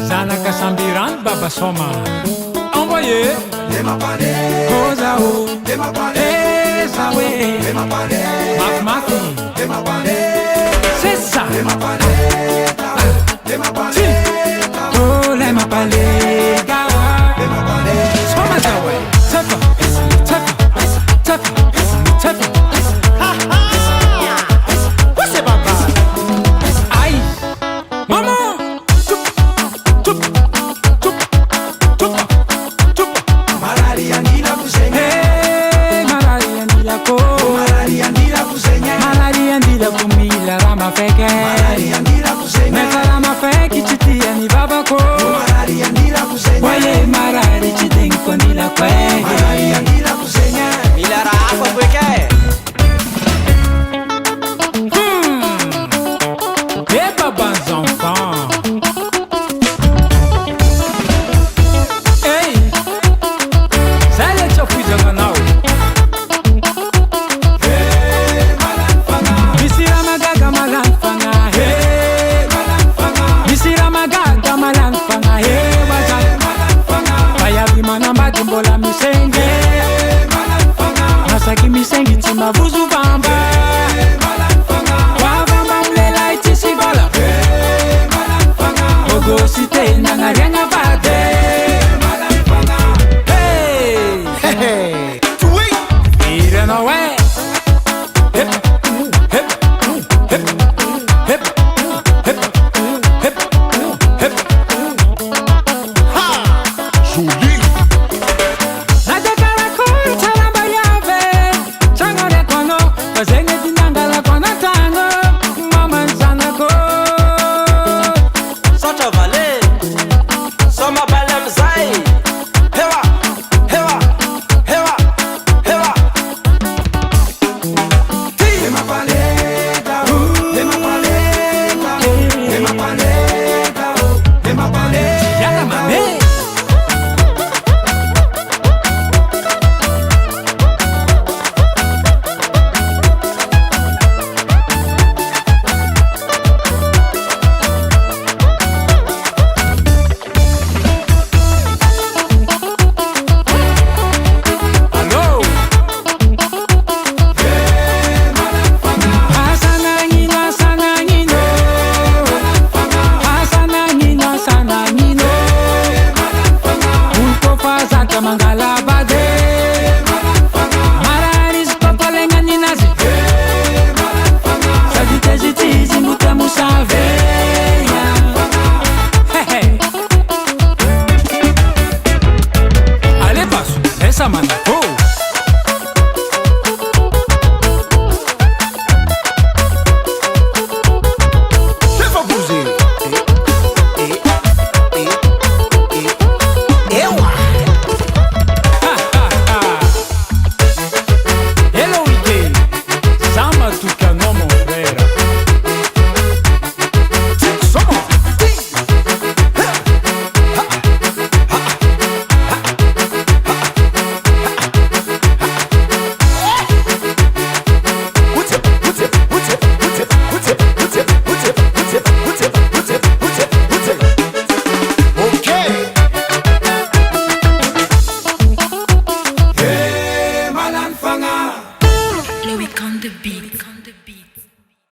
Zanaka Sambiran Baba Soma. Envoyé Kozao Esawe Makmaki C'est ça Oh les mapalega Soma Zawe Taka Taka Taka Taka Você baba Ai Maman Malaria ndila kumila rama feke Meta rama feke chitia ni babako Waye marari chitinko ndila kwe Mila rapa feke Eh babans enfants Hey Zale chofuza manao Misira magaga malanfanga hey Misira magaga malanfanga hey Baya bimana madimbola misenge Masaki misengi tima vuzu bamba Wavamba mlela itisi bala Ogo site nangarenga bade Hey Ire no way Hip Hip Hip Hip